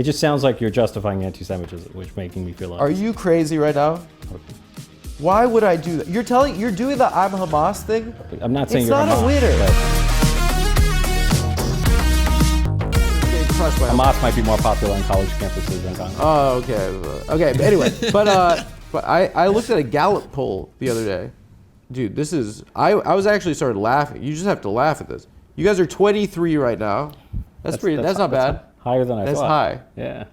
It just sounds like you're justifying anti-Semitism, which making me feel. Are you crazy right now? Okay. Why would I do that? You're doing the I'm Hamas thing? I'm not saying it's you're not Hamas, a winner. Hamas might be more popular on college campuses than Congress. Oh, okay. Okay, but anyway, but I looked at a Gallup poll the other day. Dude, this is, I was actually started laughing. You just have to laugh at this. You guys are 23 right now. That's not bad. Higher than I thought. That's high. Yeah.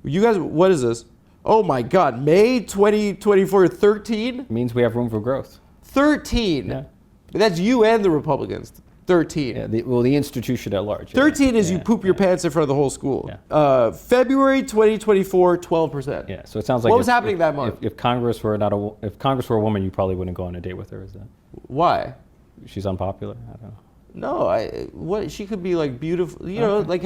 You guys, what is this? Oh my God, May 2024, 13? It means we have room for growth. 13. Yeah. That's you and the Republicans. 13. Yeah, the institution at large. 13 is you poop your pants in front of the whole school. Yeah. February 2024, 12%. Yeah. So it sounds like what was happening that month? If Congress were if Congress were a woman, you probably wouldn't go on a date with her. Is that? Why? She's unpopular. I don't know. No, what she could be like beautiful. You know, like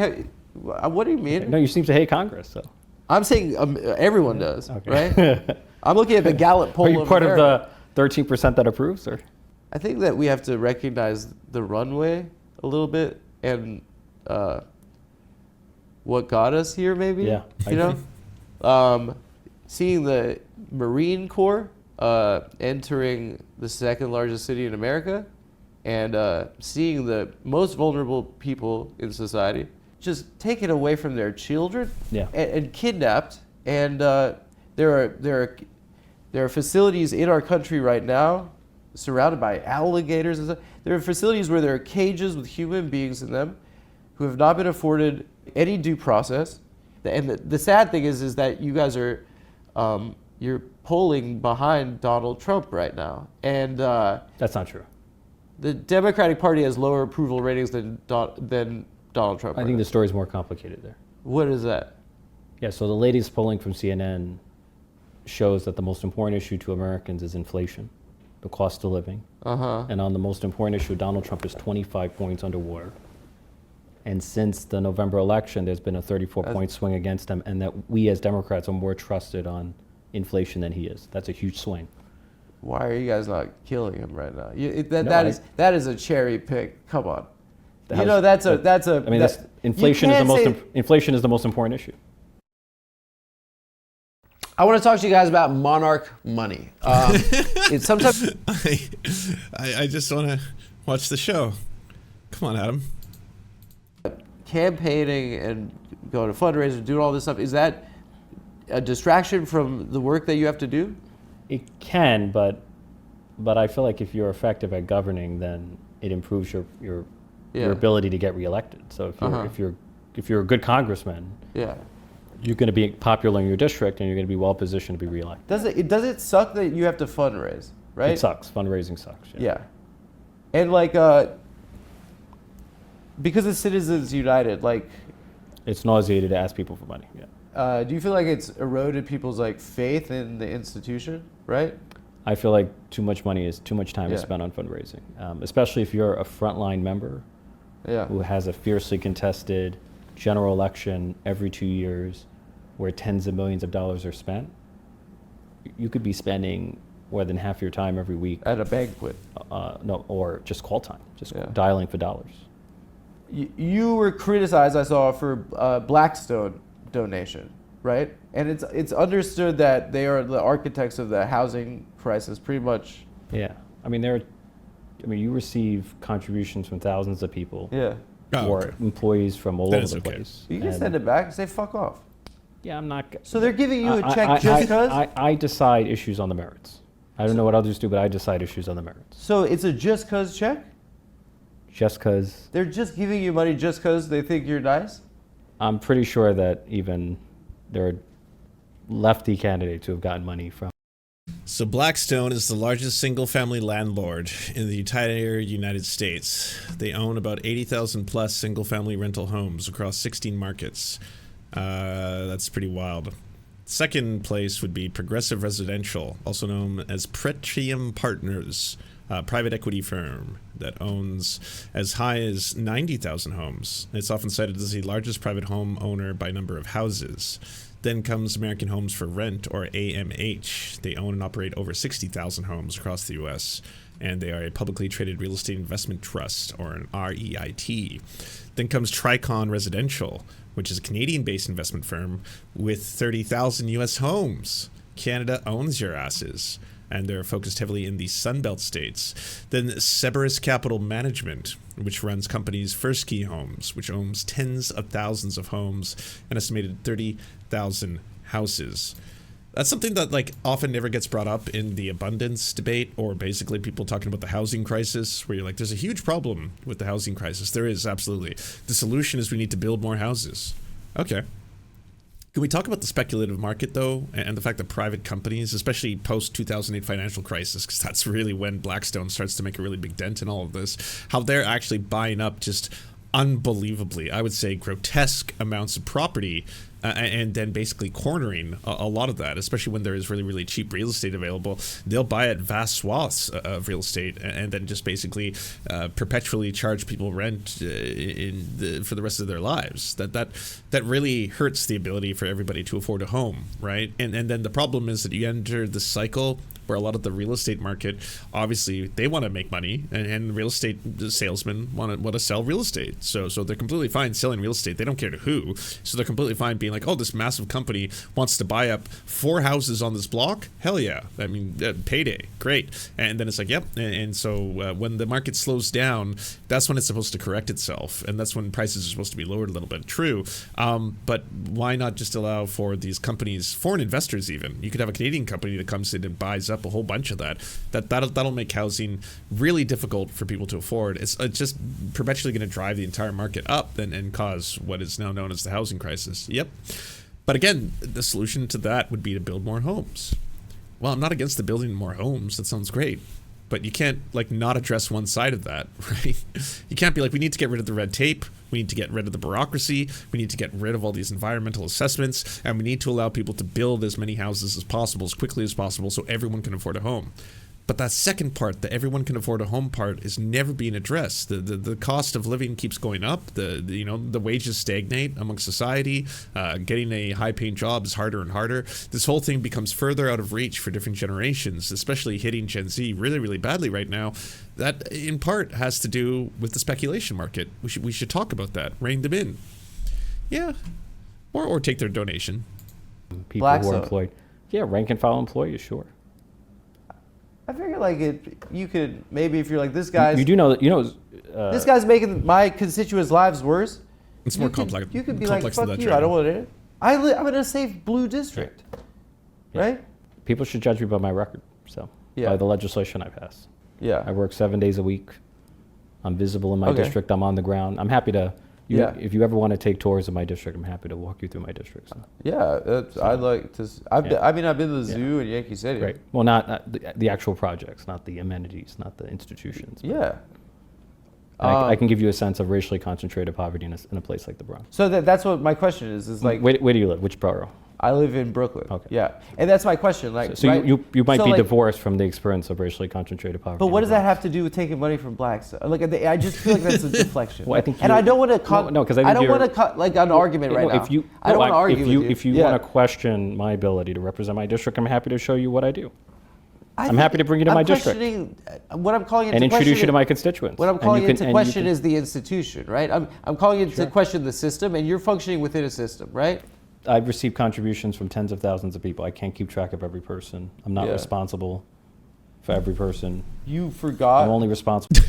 what do you mean? No, you seem to hate Congress. So I'm saying everyone does, okay. right? I'm looking at the Gallup poll. Are you part of the 13% that approves, or? I think that we have to recognize the runway a little bit and what got us here, maybe. Yeah. You know, seeing the Marine Corps entering the second largest city in America, and seeing the most vulnerable people in society just taken away from their children, and kidnapped, and there are facilities in our country right now surrounded by alligators and stuff. There are facilities where there are cages with human beings in them who have not been afforded any due process. And the sad thing is that you guys are, you're polling behind Donald Trump right now. And that's not true. The Democratic Party has lower approval ratings than Donald Trump. I think the story's more complicated there. What is that? Yeah, so the latest polling from CNN shows that the most important issue to Americans is inflation, the cost of living. And on the most important issue, Donald Trump is 25 points underwater. And since the November election, there's been a 34-point swing against him, and that we as Democrats are more trusted on inflation than he is. That's a huge swing. Why are you guys not killing him right now? That is a cherry pick. Come on. You know, that's a. I mean, inflation is the most important issue. I want to talk to you guys about Monarch Money. It's sometimes I just want to watch the show. Come on, Adam. Campaigning and going to fundraisers, doing all this stuff, is that a distraction from the work that you have to do? It can, but I feel like if you're effective at governing, then it improves your ability to get reelected. So if you're a good congressman, you're going to be popular in your district, and you're going to be well positioned to be reelected. Does it suck that you have to fundraise, right? It sucks. Fundraising sucks. Yeah. And like because of Citizens United, like it's nauseating to ask people for money. Yeah. Do you feel like it's eroded people's like faith in the institution, right? I feel like too much money is too much time is spent on fundraising, especially if you're a frontline member who has a fiercely contested general election every 2 years where tens of millions of dollars are spent. You could be spending more than half your time every week at a banquet. No, or just call time, just dialing for dollars. You were criticized, I saw, for Blackstone donation, right? And it's understood that they are the architects of the housing crisis, pretty much. Yeah, I mean you receive contributions from thousands of people. Yeah. Or employees from all over the place. You can send it back and say fuck off. Yeah, I'm not. So they're giving you a check just because? I decide issues on the merits. I don't know what others do, but I decide issues on the merits. So it's a just cause check? Just cause. They're just giving you money just cause they think you're nice? I'm pretty sure that even there are lefty candidates who have gotten money from. So Blackstone is the largest single-family landlord in the entire United States. They own about 80,000 plus single-family rental homes across 16 markets. That's pretty wild. Second place would be Progressive Residential, also known as Pretium Partners, a private equity firm that owns as high as 90,000 homes. It's often cited as the largest private home owner by number of houses. Then comes American Homes for Rent, or AMH. They own and operate over 60,000 homes across the U.S., and they are a publicly traded real estate investment trust, or an REIT. Then comes Tricon Residential, which is a Canadian-based investment firm with 30,000 U.S. homes. Canada owns your asses, and they're focused heavily in the Sunbelt states. Then Cerberus Capital Management, which runs companies First Key Homes, which owns tens of thousands of homes, an estimated 30,000 houses. That's something that like often never gets brought up in the abundance debate, or basically people talking about the housing crisis, where you're like, there's a huge problem with the housing crisis. There is, absolutely. The solution is we need to build more houses. Okay. Can we talk about the speculative market, though, and the fact that private companies, especially post-2008 financial crisis, because that's really when Blackstone starts to make a really big dent in all of this, how they're actually buying up just unbelievably, I would say, grotesque amounts of property, and then basically cornering a lot of that, especially when there is really, really cheap real estate available. They'll buy at vast swaths of real estate and then just basically perpetually charge people rent for the rest of their lives. That really hurts the ability for everybody to afford a home, right? And then the problem is that you enter this cycle where a lot of the real estate market, obviously, they want to make money, and real estate salesmen want to sell real estate. So they're completely fine selling real estate. They don't care to who. So they're completely fine being like, oh, this massive company wants to buy up 4 houses on this block? Hell yeah. I mean, payday. Great. And then it's like, yep. And so when the market slows down, that's when it's supposed to correct itself. And that's when prices are supposed to be lowered a little bit. True. But why not just allow for these companies, foreign investors even? You could have a Canadian company that comes in and buys up a whole bunch of that'll make housing really difficult for people to afford. It's just perpetually going to drive the entire market up and cause what is now known as the housing crisis. Yep. But again, the solution to that would be to build more homes. Well, I'm not against the building more homes. That sounds great. But you can't like not address one side of that, right? You can't be like, we need to get rid of the red tape. We need to get rid of the bureaucracy. We need to get rid of all these environmental assessments. And we need to allow people to build as many houses as possible, as quickly as possible, so everyone can afford a home. But that second part, the everyone can afford a home part, is never being addressed. The cost of living keeps going up. The wages stagnate amongst society. Getting a high-paying job is harder and harder. This whole thing becomes further out of reach for different generations, especially hitting Gen Z really, really badly right now. That, in part, has to do with the speculation market. We should talk about that. Rein them in. Yeah. Or take their donation. People who are employed. Yeah, rank and file employees, sure. I figure like you could maybe if you're like this guy's. You do know that this guy's making my constituents' lives worse. It's more complex. You could be like, fuck you, I don't want it. I'm in a safe blue district, right? People should judge me by my record, by the legislation I pass. Yeah. I work 7 days a week. I'm visible in my district. I'm on the ground. I'm happy to. If you ever want to take tours of my district, I'm happy to walk you through my district. So. Yeah, I'd like to. I've been to the zoo in Yankee Stadium. Great. Well, not the actual projects, not the amenities, not the institutions. Yeah. I can give you a sense of racially concentrated poverty in a place like the Bronx. So that's what my question is like. Where do you live? Which borough? I live in Brooklyn. Okay. Yeah, and that's my question. Like, so right? you might be divorced from the experience of racially concentrated poverty. But what does that have to do with taking money from blacks? Like, I just feel like that's a deflection. Well, I think I don't want to no, because I don't want to cut like an argument right now. I don't want to argue with you. If you want to question my ability to represent my district, I'm happy to show you what I do. I'm happy to bring you to my district. What I'm calling into and introduce you to my constituents. What I'm calling into question is the institution, right? I'm calling into question the system, and you're functioning within a system, right? I've received contributions from tens of thousands of people. I can't keep track of every person. I'm not responsible for every person. You forgot. I'm only responsible.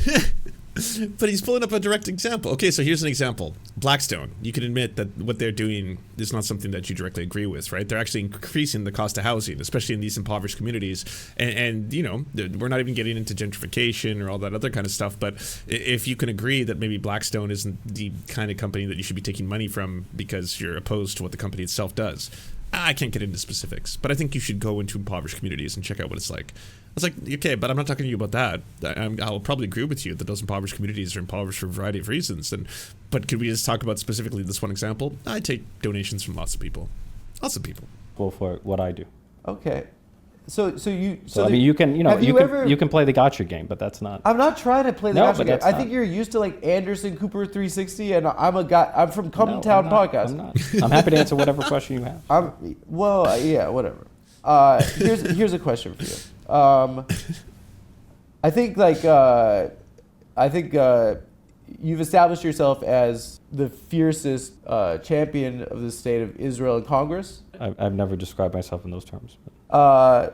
But he's pulling up a direct example. Okay, so here's an example. Blackstone. You can admit that what they're doing is not something that you directly agree with, right? They're actually increasing the cost of housing, especially in these impoverished communities. And you know, we're not even getting into gentrification or all that other kind of stuff. But if you can agree that maybe Blackstone isn't the kind of company that you should be taking money from because you're opposed to what the company itself does, I can't get into specifics, but I think you should go into impoverished communities and check out what it's like. I was like, okay, but I'm not talking to you about that. I'll probably agree with you that those impoverished communities are impoverished for a variety of reasons. But could we just talk about specifically this one example? I take donations from lots of people. Lots of people. Well, for what I do. Okay. So I mean, you can play the gotcha game, but that's not. I'm not trying to play the gotcha game. I think you're used to like Anderson Cooper 360, and I'm from Come Town Podcast. I'm not. I'm happy to answer whatever question you have. Whatever. Here's a question for you. I think you've established yourself as the fiercest champion of the state of Israel in Congress. I've never described myself in those terms. I'm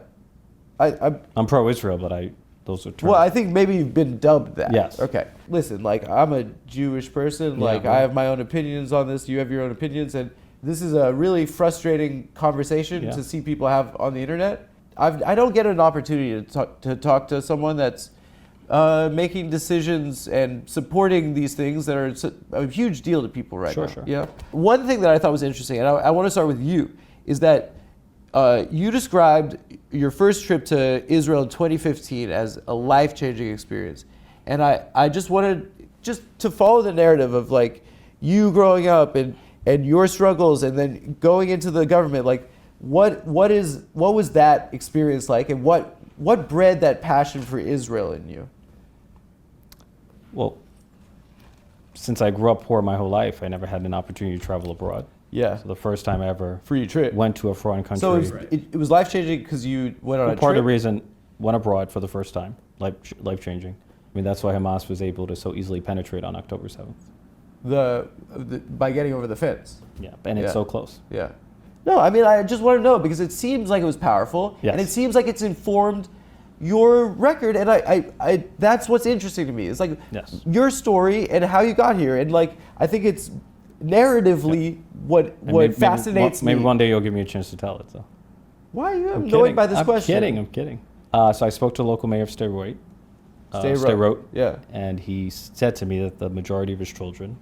pro-Israel, but those are terms. Well, I think maybe you've been dubbed that. Yes. Okay. Listen, like, I'm a Jewish person. Yeah, Like, right. I have my own opinions on this. You have your own opinions. And this is a really frustrating conversation Yeah. to see people have on the internet. I don't get an opportunity to talk to someone that's making decisions and supporting these things that are a huge deal to people right now. Sure. Yeah. One thing that I thought was interesting, and I want to start with you, is that you described your first trip to Israel in 2015 as a life-changing experience. And I just wanted to follow the narrative of like you growing up and your struggles and then going into the government. Like what was that experience like, and what bred that passion for Israel in you? Well, since I grew up poor my whole life, I never had an opportunity to travel abroad. Yeah. So the first time I ever Free trip. went to a foreign country. So it was life-changing because you went on a trip? Part of the reason went abroad for the first time, life-changing. I mean, that's why Hamas was able to so easily penetrate on October 7th. By getting over the fence. Yeah, and it's so close. Yeah. No, I mean, I just want to know because it seems like it was powerful, Yes. and it seems like it's informed your record, and I that's what's interesting to me. It's like Yes. your story and how you got here, and like I think it's narratively what fascinates me. Maybe one day you'll give me a chance to tell it. So. Why are you I'm annoyed kidding. by this question? I'm kidding. So I spoke to the local mayor of Sderot. Sderot. Yeah. And he said to me that the majority of his children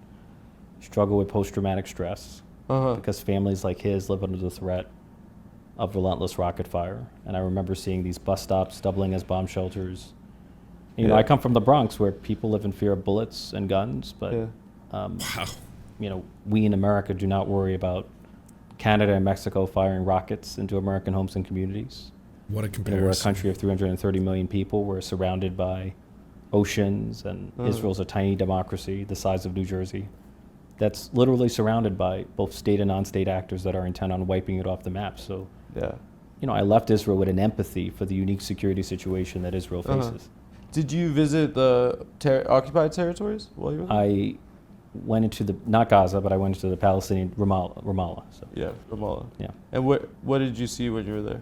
struggle with post-traumatic stress because families like his live under the threat of relentless rocket fire. And I remember seeing these bus stops doubling as bomb shelters. You know, I come from the Bronx where people live in fear of bullets and guns, but Wow. you know, we in America do not worry about Canada and Mexico firing rockets into American homes and communities. What a You know, we're a comparison. country of 330 million people. We're surrounded by oceans, and Israel's a tiny democracy the size of New Jersey that's literally surrounded by both state and non-state actors that are intent on wiping it off the map. So, you know, I left Israel with an empathy for the unique security situation that Israel faces. Did you visit the occupied territories while you were there? I went into not Gaza, but I went into the Palestinian Ramallah. So, Yeah, Ramallah. yeah. And what did you see when you were there?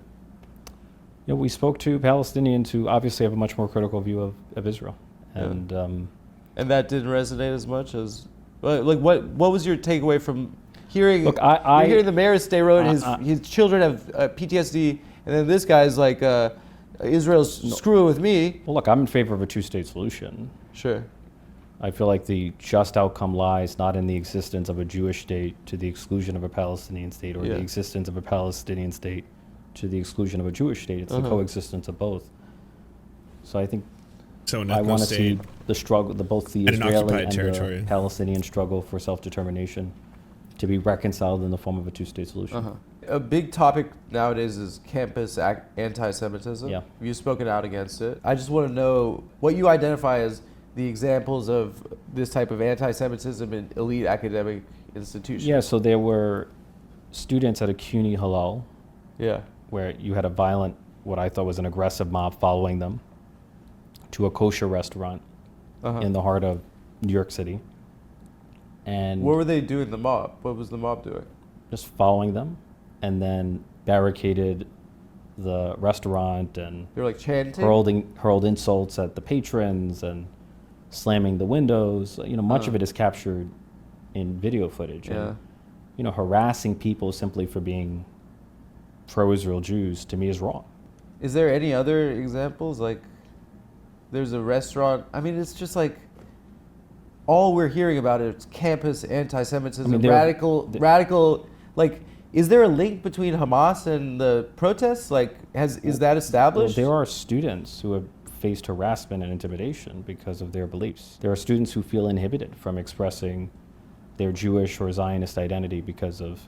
You know, we spoke to Palestinians who obviously have a much more critical view of Israel. And And that didn't resonate as much as, like, what was your takeaway from hearing? Look, you're hearing the mayor of Sderot and his children have PTSD, and then this guy's like, Israel's screwing with me. well, look, I'm in favor of a two-state solution. Sure. I feel like the just outcome lies not in the existence of a Jewish state to the exclusion of a Palestinian state, or the existence of a Palestinian state to the exclusion of a Jewish state. It's the coexistence of both. So I think So an I want to see ethno-state. the struggle, both the And an Israeli occupied and territory. the Palestinian struggle for self-determination to be reconciled in the form of a two-state solution. A big topic nowadays is campus anti-Semitism. Yeah. You've spoken out against it. I just want to know what you identify as the examples of this type of anti-Semitism in elite academic institutions. Yeah, so there were students at a CUNY Halal Yeah. where you had a violent, what I thought was an aggressive mob following them to a kosher restaurant in the heart of New York City. And What were they doing, the mob? What was the mob doing? just following them, and then barricaded the restaurant and They were like chanting? hurled insults at the patrons and slamming the windows. You know, much of it is captured in video footage. Yeah. And, you know, harassing people simply for being pro-Israel Jews, to me, is wrong. Is there any other examples? Like, there's a restaurant. I mean, it's just like all we're hearing about is campus anti-Semitism, I mean, radical. Like, is there a link between Hamas and the protests? Like, is that Well, established? there are students who have faced harassment and intimidation because of their beliefs. There are students who feel inhibited from expressing their Jewish or Zionist identity because of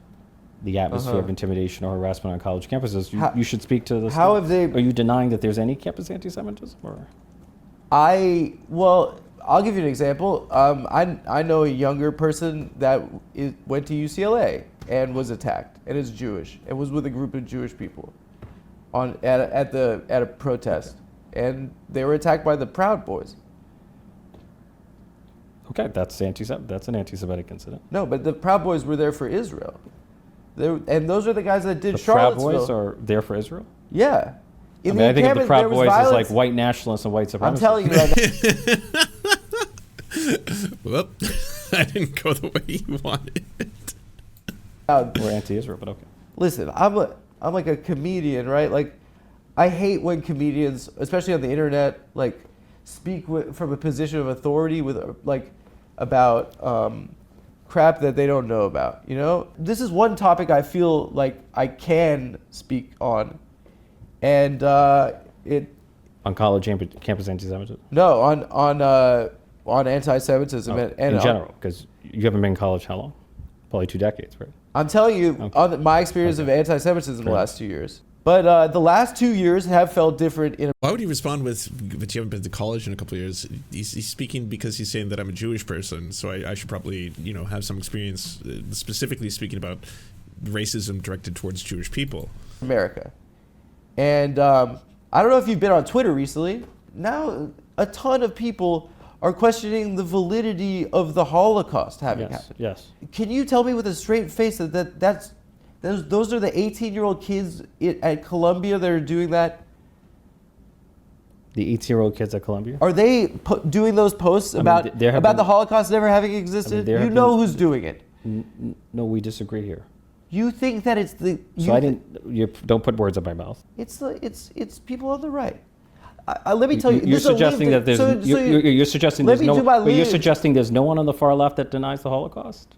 the atmosphere of intimidation or harassment on college campuses. You should speak to this. How have they? Are you denying that there's any campus anti-Semitism? Or? Well, I'll give you an example. I know a younger person that went to UCLA and was attacked, and is Jewish, and was with a group of Jewish people at a protest, and they were attacked by the Proud Boys. Okay, that's an anti-Semitic incident. No, but the Proud Boys were there for Israel. And those are the guys that did The Proud Charlottesville. Boys are there for Israel? Yeah. I mean, I think of the Proud Boys as like white nationalists and white supremacists. I'm telling you right now. Well, I didn't go the way you wanted. We're anti-Israel, but okay. Listen, I'm like a comedian, right? Like, I hate when comedians, especially on the internet, like speak from a position of authority with like about crap that they don't know about. You know, this is one topic I feel like I can speak on, and on college campus anti-Semitism. No, on anti-Semitism and in general, because you haven't been in college how long? Probably 2 decades, right? I'm telling you, on my experience of anti-Semitism the last 2 years. But the last 2 years have felt different. Why would he respond with, but you haven't been to college in a couple of years? He's speaking because he's saying that I'm a Jewish person, so I should probably, have some experience, specifically speaking about racism directed towards Jewish people. America. And I don't know if you've been on Twitter recently. Now, a ton of people are questioning the validity of the Holocaust having happened. Yes. Can you tell me with a straight face that those are the 18-year-old kids at Columbia that are doing that? The 18-year-old kids at Columbia? Are they doing those posts about the Holocaust never having existed? You know who's doing it. No, we disagree here. You think that it's the... You don't put words in my mouth. It's people on the right. Let me tell you, you're suggesting that there's. You're suggesting there's no. You're suggesting there's no one on the far left that denies the Holocaust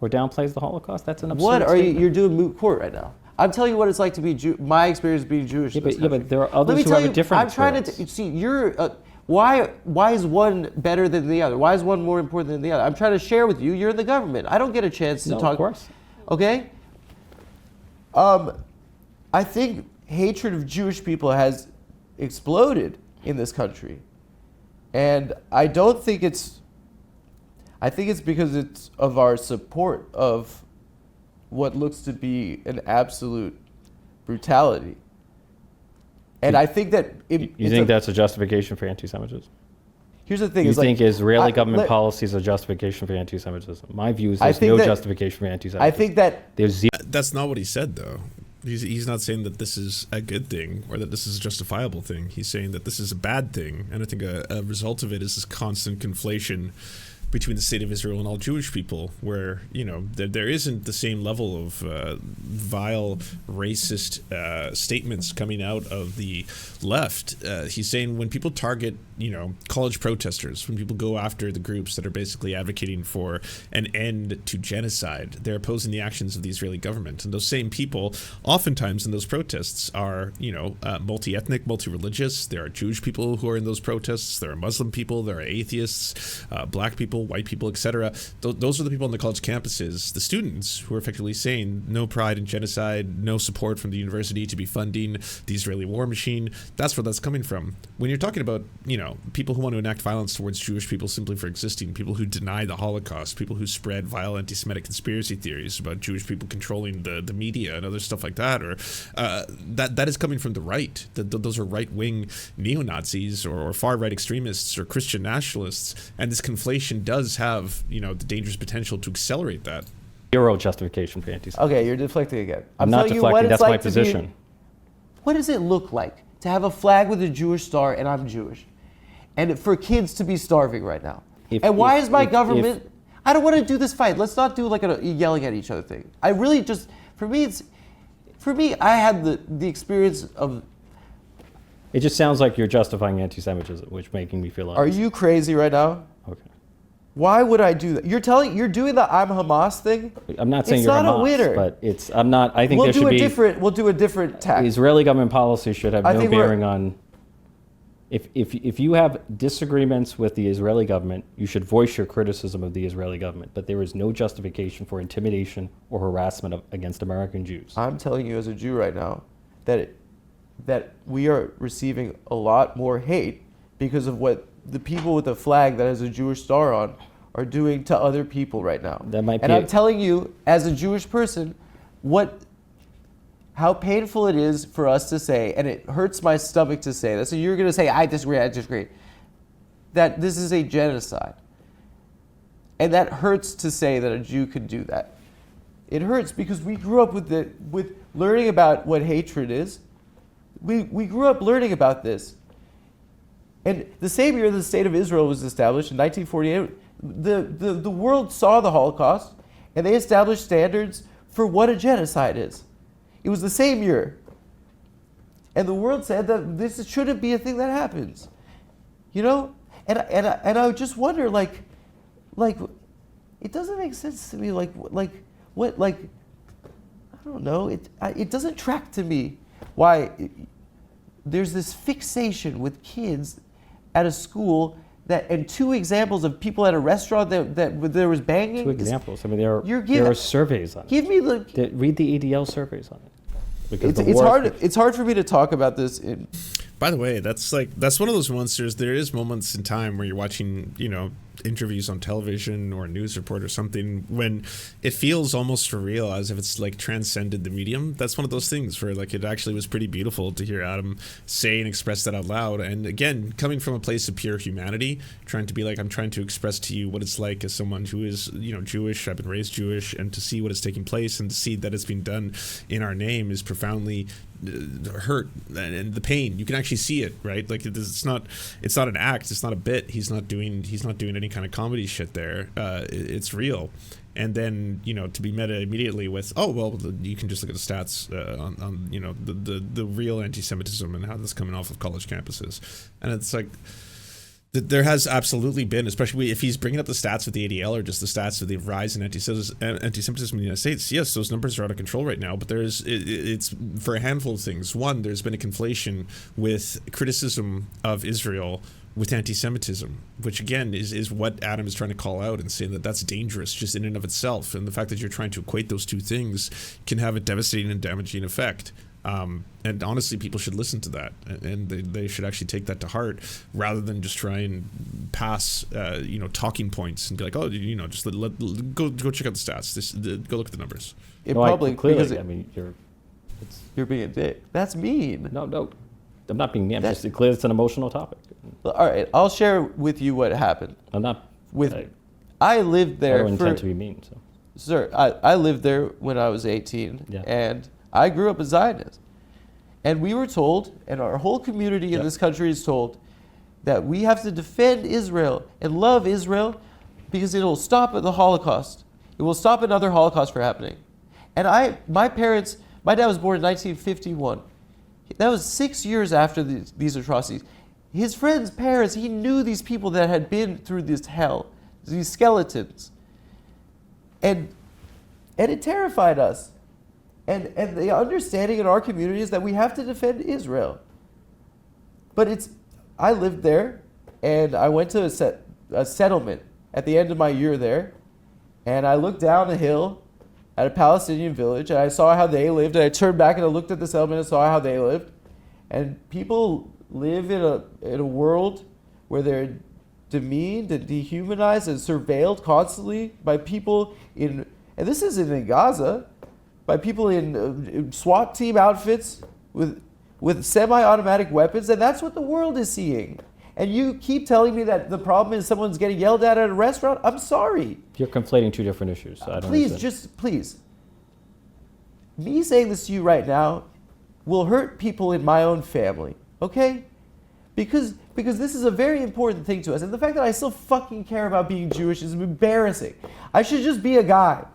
or downplays the Holocaust. That's an absurd. What are statement. you're doing moot court right now? I'm telling you what it's like to be my experience being Jewish. But there are others who have a different. I'm trying to see. Why is one better than the other? Why is one more important than the other? I'm trying to share with you. You're in the government. I don't get a chance to talk. Of course. Okay. I think hatred of Jewish people has exploded in this country, and I think it's because it's of our support of what looks to be an absolute brutality. And I think that you think that's a justification for anti-Semitism? Here's the thing: you think Israeli government policy is a justification for anti-Semitism? My view is there's no justification for anti-Semitism. I think that there's that's not what he said, though. He's not saying that this is a good thing or that this is a justifiable thing. He's saying that this is a bad thing. And I think a result of it is this constant conflation between the state of Israel and all Jewish people, where, there isn't the same level of vile, racist statements coming out of the left. He's saying when people target, college protesters, when people go after the groups that are basically advocating for an end to genocide, they're opposing the actions of the Israeli government. And those same people, oftentimes in those protests, are, multi-ethnic, multi-religious. There are Jewish people who are in those protests. There are Muslim people. There are atheists, black people, white people, etc. Those are the people on the college campuses, the students who are effectively saying no pride in genocide, no support from the university to be funding the Israeli war machine. That's where that's coming from. When you're talking about, people who want to enact violence towards Jewish people simply for existing, people who deny the Holocaust, people who spread vile anti-Semitic conspiracy theories about Jewish people controlling the media and other stuff like that, or that is coming from the right. Those are right-wing neo-Nazis or far-right extremists or Christian nationalists, and this conflation does have, the dangerous potential to accelerate that. Zero justification for anti-Semitism. Okay, you're deflecting again. I'm not deflecting. That's my position. What does it look like to have a flag with a Jewish star and I'm Jewish, and for kids to be starving right now? Why is my government? I don't want to do this fight. Let's not do like a yelling at each other thing. I really just, for me, I had the experience of. It just sounds like you're justifying anti-Semitism, which making me feel. Are you crazy right now? Okay. Why would I do that? You're doing the I'm Hamas thing. I'm not saying it's you're not Hamas, a winner. but I'm not. I think there should be. We'll do a different tack. Israeli government policy should have no bearing on. If you have disagreements with the Israeli government, you should voice your criticism of the Israeli government. But there is no justification for intimidation or harassment against American Jews. I'm telling you as a Jew right now that we are receiving a lot more hate because of what the people with a flag that has a Jewish star on are doing to other people right now. I'm telling you, as a Jewish person, how painful it is for us to say, and it hurts my stomach to say this. So you're going to say, I disagree, that this is a genocide. And that hurts to say that a Jew could do that. It hurts because we grew up with learning about what hatred is. We grew up learning about this. And the same year the state of Israel was established, in 1948, the world saw the Holocaust, and they established standards for what a genocide is. It was the same year. And the world said that this shouldn't be a thing that happens. You know? And I just wonder, like, it doesn't make sense to me, I don't know, it doesn't track to me why there's this fixation with kids at a school and 2 examples of people at a restaurant that there was banging. 2 examples. I mean, there are surveys on it. Give me the... Read the EDL surveys on it. Because it's hard for me to talk about this. By the way, that's one of those ones. There is moments in time where you're watching, interviews on television or a news report or something when it feels almost surreal, as if it's like transcended the medium. That's one of those things where like it actually was pretty beautiful to hear Adam say and express that out loud. And again, coming from a place of pure humanity, trying to be like, I'm trying to express to you what it's like as someone who is, Jewish. I've been raised Jewish, and to see what is taking place and to see that it's being done in our name is profoundly hurt, and the pain, you can actually see it, right? Like it's not an act, it's not a bit. He's not doing any kind of comedy shit there. It's real. And then to be met immediately with, oh well, you can just look at the stats on the real anti-Semitism and how that's coming off of college campuses, and it's like there has absolutely been, especially if he's bringing up the stats with the ADL or just the stats of the rise in anti-Semitism in the United States. Yes, those numbers are out of control right now, but it's for a handful of things. One, there's been a conflation with criticism of Israel with anti-Semitism, which again is what Adam is trying to call out and saying that that's dangerous just in and of itself. And the fact that you're trying to equate those 2 things can have a devastating and damaging effect. And honestly, people should listen to that, and they should actually take that to heart rather than just try and pass, talking points and be like, oh, just go check out the stats. Go look at the numbers. In public, because you're being a dick. That's mean. No, I'm not being mean. I'm just clear it's an emotional topic. All right, I'll share with you what happened. I'm not. I lived there. I don't intend to be mean, so. Sir, I lived there when I was 18, and I grew up a Zionist. And we were told, and our whole community in this country is told, that we have to defend Israel and love Israel because it will stop the Holocaust. It will stop another Holocaust from happening. And my dad was born in 1951. That was 6 years after these atrocities. His friends' parents, he knew these people that had been through this hell, these skeletons. And it terrified us. And the understanding in our community is that we have to defend Israel. But I lived there, and I went to a settlement at the end of my year there, and I looked down the hill at a Palestinian village, and I saw how they lived, and I turned back and I looked at the settlement and saw how they lived. And people live in a world where they're demeaned and dehumanized and surveilled constantly by people and this isn't in Gaza, by people in SWAT team outfits with semi-automatic weapons, and that's what the world is seeing. And you keep telling me that the problem is someone's getting yelled at a restaurant? I'm sorry. You're conflating 2 different issues. So I don't Please. Me saying this to you right now will hurt people in my own family, okay? Because this is a very important thing to us. And the fact that I still fucking care about being Jewish is embarrassing. I should just be a guy.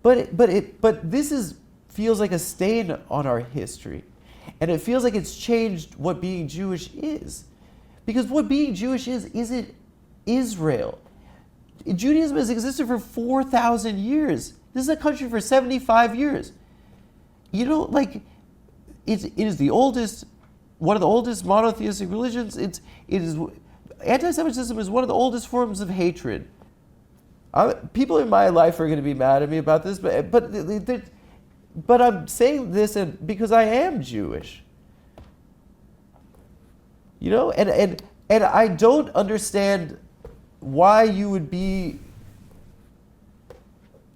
But this feels like a stain on our history. And it feels like it's changed what being Jewish is. Because what being Jewish isn't Israel. Judaism has existed for 4,000 years. This is a country for 75 years. It is the oldest, one of the oldest monotheistic religions. Anti-Semitism is one of the oldest forms of hatred. People in my life are going to be mad at me about this, but I'm saying this because I am Jewish. And I don't understand why you would be.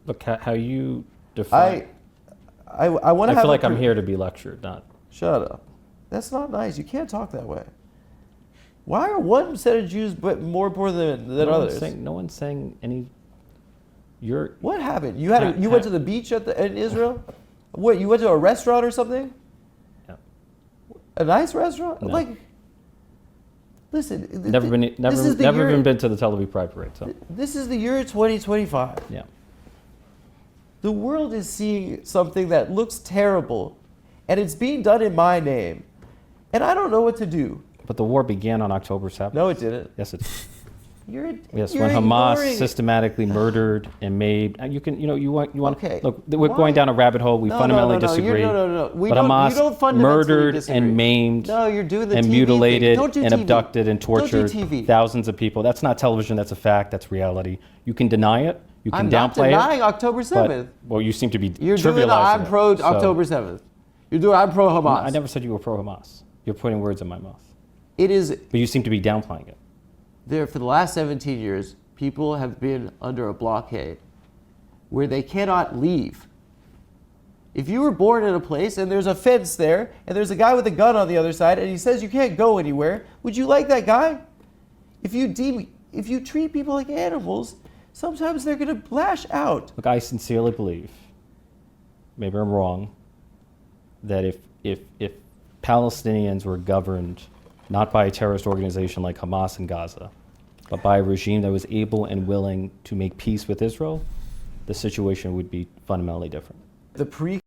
Look how you define. I want to. I feel like I'm here to be lectured, not. Shut up. That's not nice. You can't talk that way. Why are one set of Jews more poor than others? No one's saying any. What happened? You went to the beach in Israel? What, you went to a restaurant or something? Yeah. A nice restaurant? No. Like, listen. Never even been to the Tel Aviv Pride Parade. So. This is the year 2025. Yeah. The world is seeing something that looks terrible, and it's being done in my name, and I don't know what to do. But the war began on October 7th. No, it didn't. Yes, it did. You're when ignoring. Hamas systematically murdered and made, and you want. Okay. Look, we're going down a rabbit hole. We fundamentally disagree. No. But Hamas murdered and maimed you're doing the and TV mutilated thing. and TV. abducted and tortured Don't do TV. thousands of people. That's not television. That's a fact. That's reality. You can deny it. You can I'm not downplay denying it. October 7th. Well, you seem to be You're trivializing doing the I'm pro it. October 7th. You're doing I'm pro Hamas. I never said you were pro Hamas. You're putting words in my mouth. It is. But you seem to be downplaying it. There, for the last 17 years, people have been under a blockade where they cannot leave. If you were born in a place and there's a fence there and there's a guy with a gun on the other side and he says you can't go anywhere, would you like that guy? If you treat people like animals, sometimes they're going to lash out. Look, I sincerely believe, maybe I'm wrong, that if Palestinians were governed not by a terrorist organization like Hamas in Gaza, but by a regime that was able and willing to make peace with Israel, the situation would be fundamentally different. I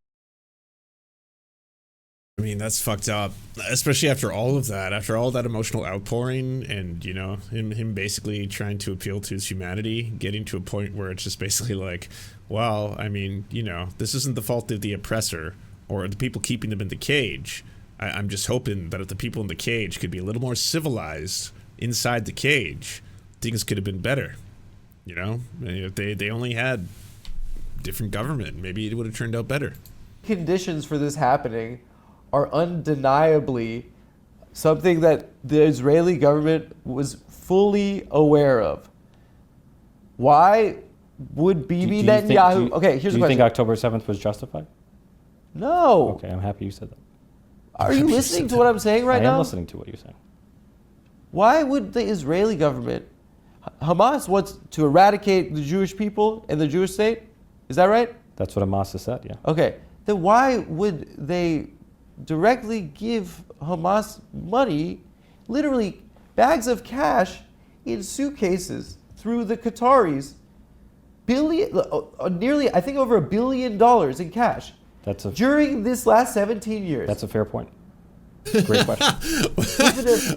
mean, that's fucked up, especially after all of that, after all that emotional outpouring and, you know, him basically trying to appeal to his humanity, getting to a point where it's just basically like, well, I mean, you know, this isn't the fault of the oppressor or the people keeping them in the cage. I'm just hoping that if the people in the cage could be a little more civilized inside the cage, things could have been better. You know, if they only had different government, maybe it would have turned out better. Conditions for this happening are undeniably something that the Israeli government was fully aware of. Why would Bibi Netanyahu... Okay, here's the question. Do you think October 7th was justified? No. Okay, I'm happy you said that. Are you listening to what I'm saying right now? I am listening to what you're saying. Why would the Israeli government... Hamas wants to eradicate the Jewish people and the Jewish state? Is that right? That's what Hamas has said, yeah. Okay. Then why would they directly give Hamas money, literally bags of cash in suitcases through the Qataris, nearly, I think, over $1 billion in cash during this last 17 years? That's a fair point. Great question.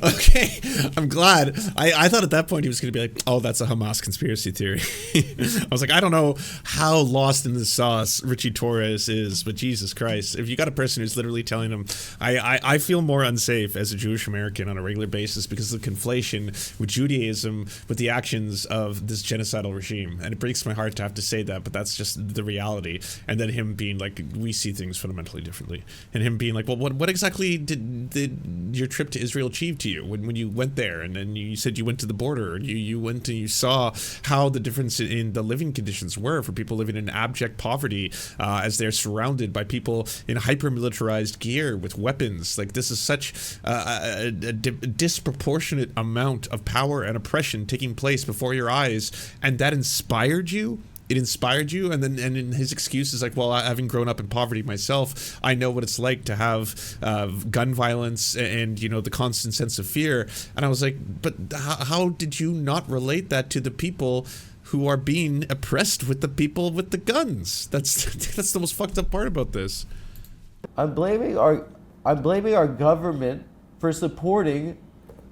Okay, I'm glad. I thought at that point he was going to be like, oh, that's a Hamas conspiracy theory. I was like, I don't know how lost in the sauce Ritchie Torres is, but Jesus Christ, if you got a person who's literally telling him, I feel more unsafe as a Jewish American on a regular basis because of the conflation with Judaism with the actions of this genocidal regime. And it breaks my heart to have to say that, but that's just the reality. And then him being like, we see things fundamentally differently. And him being like, well, what exactly did your trip to Israel achieve to you when you went there? And then you said you went to the border and you went and you saw how the difference in the living conditions were for people living in abject poverty as they're surrounded by people in hyper-militarized gear with weapons. Like, this is such a disproportionate amount of power and oppression taking place before your eyes, and that inspired you? It inspired you, and in his excuse is like, well, having grown up in poverty myself, I know what it's like to have gun violence and, you know, the constant sense of fear. And I was like, but how did you not relate that to the people who are being oppressed with the people with the guns? That's the most fucked up part about this. I'm blaming our government for supporting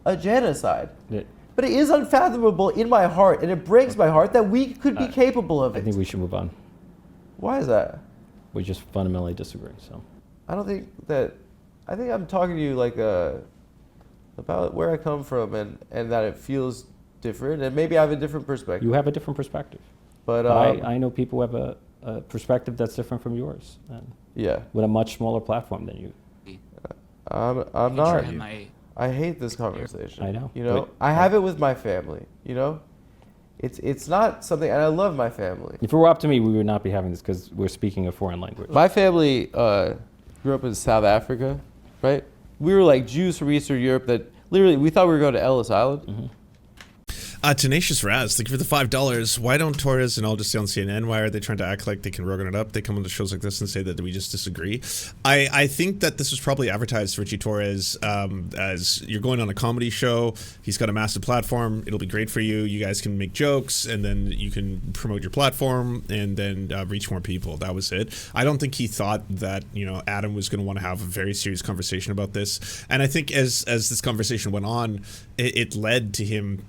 a genocide. Yeah. But it is unfathomable in my heart, and it breaks my heart that we could be capable of it. I think we should move on. Why is that? We just fundamentally disagree. So I think I'm talking to you like about where I come from and that it feels different, and maybe I have a different perspective. You have a different perspective. But I know people who have a perspective that's different from yours. And yeah. With a much smaller platform than you. I'm not. I hate this conversation. I know. You know, I have it with my family. You know, it's not something, and I love my family. If it were up to me, we would not be having this because we're speaking a foreign language. My family grew up in South Africa, right? We were like Jews from Eastern Europe that Literally, we thought we were going to Ellis Island. Tenacious Raz, thank you for the $5. Why don't Torres and all just stay on CNN? Why are they trying to act like they can Rogan it up? They come on to shows like this and say that we just disagree. I think that this was probably advertised to Ritchie Torres as you're going on a comedy show. He's got a massive platform. It'll be great for you. You guys can make jokes and then you can promote your platform and then reach more people. That was it. I don't think he thought that, you know, Adam was going to want to have a very serious conversation about this. And I think as this conversation went on, it led to him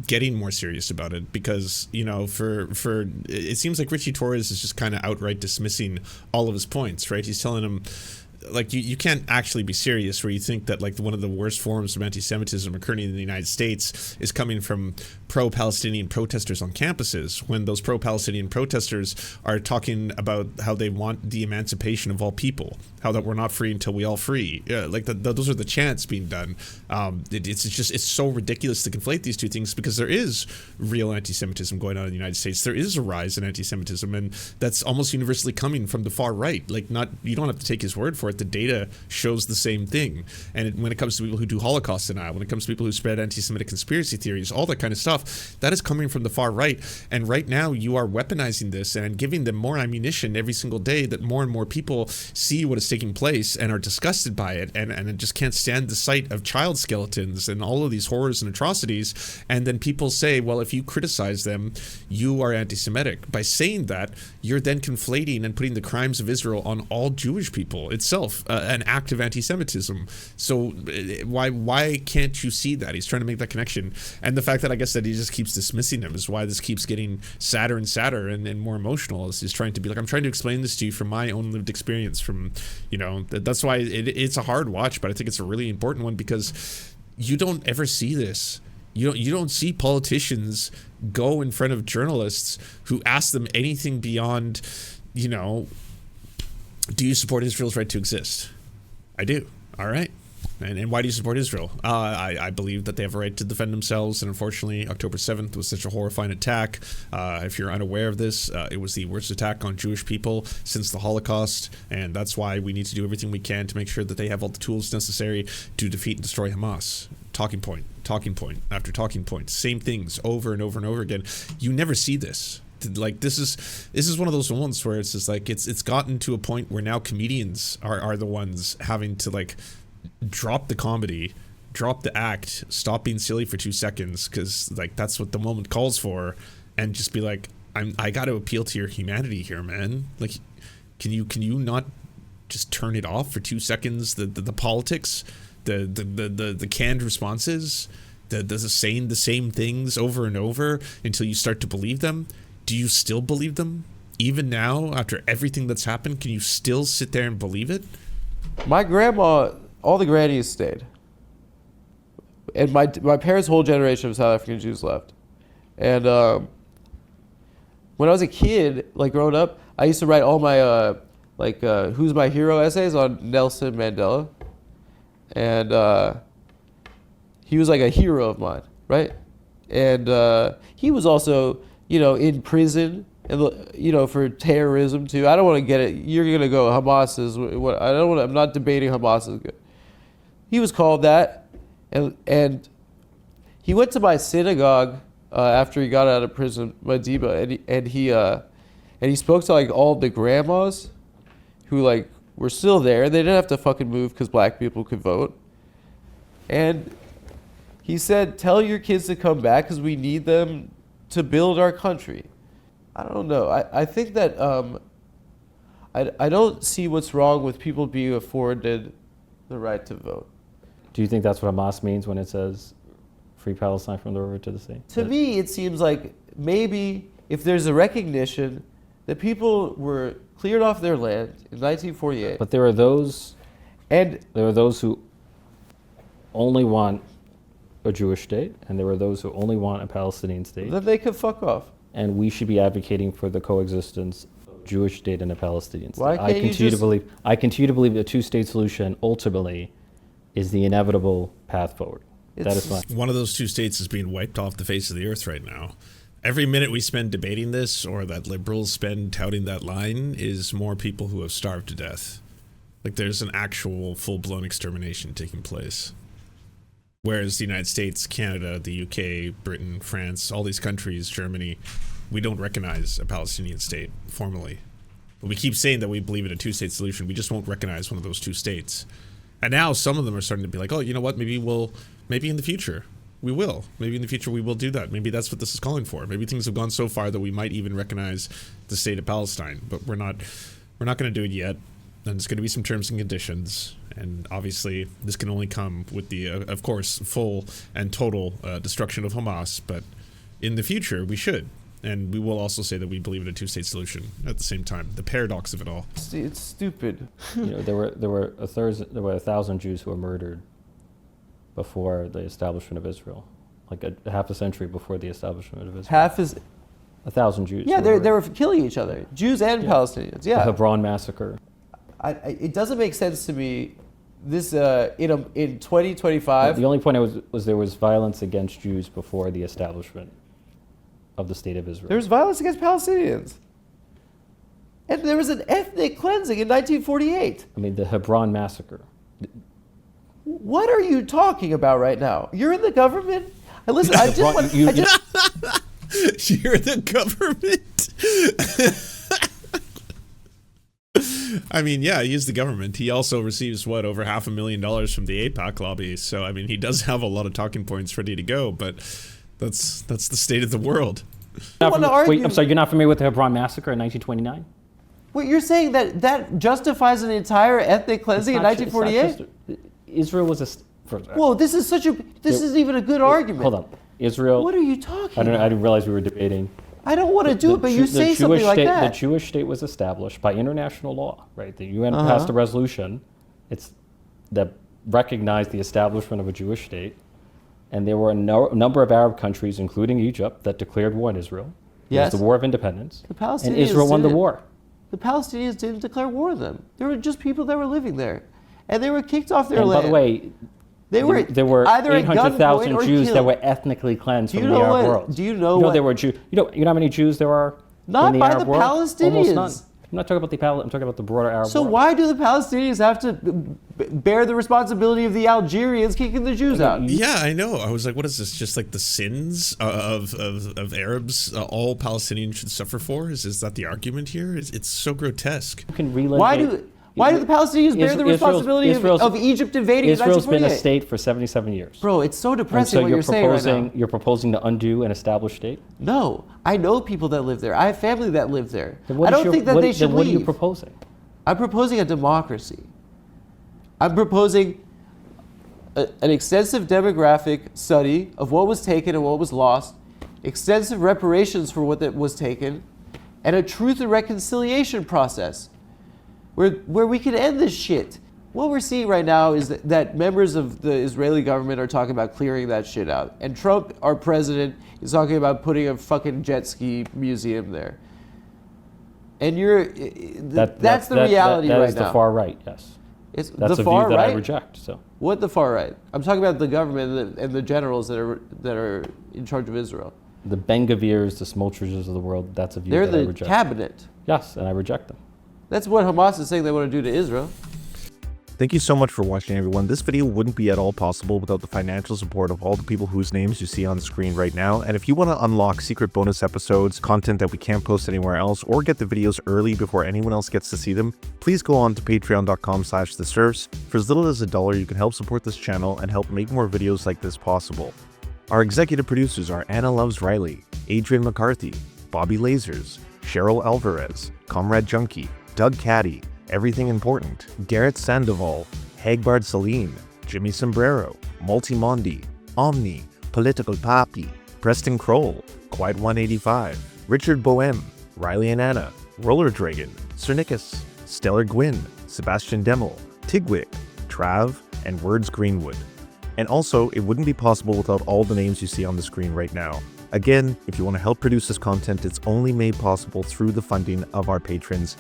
getting more serious about it, because, you know, for it seems like Ritchie Torres is just kind of outright dismissing all of his points, right? He's telling him, like, you can't actually be serious where you think that, like, one of the worst forms of anti-Semitism occurring in the United States is coming from pro-Palestinian protesters on campuses, when those pro-Palestinian protesters are talking about how they want the emancipation of all people, how that we're not free until we all free. Like, those are the chants being done. It's so ridiculous to conflate these two things, because there is real anti-Semitism going on in the United States. There is a rise in anti-Semitism, and that's almost universally coming from the far right. Like, you don't have to take his word for it. The data shows the same thing. And when it comes to people who do Holocaust denial, when it comes to people who spread anti-Semitic conspiracy theories, all that kind of stuff, that is coming from the far right. And right now you are weaponizing this and giving them more ammunition every single day, that more and more people see what is taking place and are disgusted by it, and just can't stand the sight of child skeletons and all of these horrors and atrocities. And then people say, well, if you criticize them, you are anti-Semitic. By saying that, you're then conflating and putting the crimes of Israel on all Jewish people itself, an act of anti-Semitism. So why can't you see that? He's trying to make that connection. And the fact that I guess that he just keeps dismissing them is why this keeps getting sadder and sadder and more emotional, as he's trying to be like, I'm trying to explain this to you from my own lived experience, from, you know, that's why it's a hard watch, but I think it's a really important one, because you don't ever see this. You don't see politicians go in front of journalists who ask them anything beyond, you know, do you support Israel's right to exist? I do. All right. And why do you support Israel? I believe that they have a right to defend themselves, and unfortunately October 7th was such a horrifying attack. If you're unaware of this, it was the worst attack on Jewish people since the Holocaust, and that's why we need to do everything we can to make sure that they have all the tools necessary to defeat and destroy Hamas. Talking point after talking point, same things over and over and over again. You never see this. Like, this is one of those ones where it's just like it's gotten to a point where now comedians are the ones having to, like, drop the comedy, drop the act, stop being silly for 2 seconds, because, like, that's what the moment calls for, and just be like, I got to appeal to your humanity here, man. Like, can you not just turn it off for 2 seconds? The politics, the canned responses, the saying the same things over and over until you start to believe them. Do you still believe them? Even now, after everything that's happened, can you still sit there and believe it? My grandma, all the grannies stayed. And my parents' whole generation of South African Jews left. And when I was a kid, like, growing up, I used to write all my, who's my hero essays on Nelson Mandela. And he was like a hero of mine, right? And he was also, you know, in prison, and, you know, for terrorism too. I don't want to get it. You're gonna go, Hamas is what? I don't want. I'm not debating Hamas is good. He was called that, and he went to my synagogue after he got out of prison, Madiba, and he spoke to, like, all the grandmas who, like, were still there. They didn't have to fucking move because black people could vote. And he said, tell your kids to come back because we need them to build our country. I don't know. I think that I don't see what's wrong with people being afforded the right to vote. Do you think that's what Hamas means when it says free Palestine from the river to the sea? To me, it seems like maybe if there's a recognition that people were cleared off their land in 1948. But there are those who only want a Jewish state, and there are those who only want a Palestinian state. Then they could fuck off. And we should be advocating for the coexistence of a Jewish state and a Palestinian state. Why can't I continue to believe the two-state solution ultimately is the inevitable path forward. That is fine. One of those two states is being wiped off the face of the earth right now. Every minute we spend debating this, or that liberals spend touting that line, is more people who have starved to death. Like, there's an actual full-blown extermination taking place. Whereas the United States, Canada, the UK, Britain, France, all these countries, Germany, we don't recognize a Palestinian state formally. But we keep saying that we believe in a two-state solution. We just won't recognize one of those two states. And now some of them are starting to be like, oh, you know what? Maybe in the future we will. Maybe in the future we will do that. Maybe that's what this is calling for. Maybe things have gone so far that we might even recognize the state of Palestine. But we're not going to do it yet. And there's going to be some terms and conditions. And obviously, this can only come with the, of course, full and total destruction of Hamas. But in the future, we should. And we will also say that we believe in a two-state solution at the same time. The paradox of it all. It's stupid. There were 1,000 Jews who were murdered before the establishment of Israel, like a half a century before the establishment of Israel. Half is 1,000 Jews. Yeah, they were killing each other, Jews and Palestinians. Yeah, the Hebron massacre. It doesn't make sense to me. This in 2025. The only point was there was violence against Jews before the establishment of the state of Israel. There was violence against Palestinians, and there was an ethnic cleansing in 1948. I mean, the Hebron massacre. What are you talking about right now? You're in the government. Listen, You're the government. I mean, yeah, he is the government. He also receives, over $500,000 from the AIPAC lobby. So, I mean, he does have a lot of talking points ready to go, but that's the state of the world. Wait, I'm sorry, you're not familiar with the Hebron massacre in 1929? Wait, you're saying that justifies an entire ethnic cleansing in 1948? Israel was a... Whoa, this isn't even a good argument. Hold on. Israel... What are you talking about? I didn't realize we were debating. I don't want to do it, but you say something like that. The Jewish state was established by international law, right? The UN passed a resolution that recognized the establishment of a Jewish state, and there were a number of Arab countries, including Egypt, that declared war on Israel. Yes. It was the War of Independence. The Palestinians and Israel won the war. The Palestinians didn't declare war on them. There were just people that were living there, and they were kicked off their land. By the way, there were either 800,000 Jews that were ethnically cleansed from the Arab world. Do you know what? There were Jews. You know how many Jews there are not in the by Arab the world? Palestinians. Almost none. I'm not talking about I'm talking about the broader Arab world. So why do the Palestinians have to bear the responsibility of the Algerians kicking the Jews out? Yeah, I know. I was like, what is this? Just like the sins of Arabs all Palestinians should suffer for? Is that the argument here? It's so grotesque. You can relitigate. Why do the Palestinians bear the responsibility of Egypt invading in 1948? Israel's been a state for 77 years. Bro, it's so depressing what you're saying right now. You're proposing to undo an established state? No. I know people that live there. I have family that live there. I don't think that they should leave. What are you proposing? I'm proposing a democracy. I'm proposing an extensive demographic study of what was taken and what was lost, extensive reparations for what that was taken, and a truth and reconciliation process where we can end this shit. What we're seeing right now is that members of the Israeli government are talking about clearing that shit out. And Trump, our president, is talking about putting a fucking jet ski museum there. And that's the reality right now. That is the far right, yes. That's the view far that right? I reject. So what the far right? I'm talking about the government and the generals that are in charge of Israel. The Ben-Gavirs, the Smotriches of the world, that's a view that I reject. They're the cabinet. Yes, and I reject them. That's what Hamas is saying they want to do to Israel. Thank you so much for watching, everyone. This video wouldn't be at all possible without the financial support of all the people whose names you see on the screen right now. And if you want to unlock secret bonus episodes, content that we can't post anywhere else, or get the videos early before anyone else gets to see them, please go on to patreon.com/theserfs. For as little as $1, you can help support this channel and help make more videos like this possible. Our executive producers are Anna Loves Riley, Adrian McCarthy, Bobby Lasers, Cheryl Alvarez, Comrade Junkie, Doug Caddy, Everything Important, Garrett Sandoval, Hagbard Saline, Jimmy Sombrero, Multimondi, Omni, Political Papi, Preston Kroll, Quiet 185, Richard Boehm, Riley and Anna, Roller Dragon, Cernicus, Stellar Gwyn, Sebastian Demel, Tigwick, Trav, and Words Greenwood. And also, it wouldn't be possible without all the names you see on the screen right now. Again, if you want to help produce this content, it's only made possible through the funding of our patrons.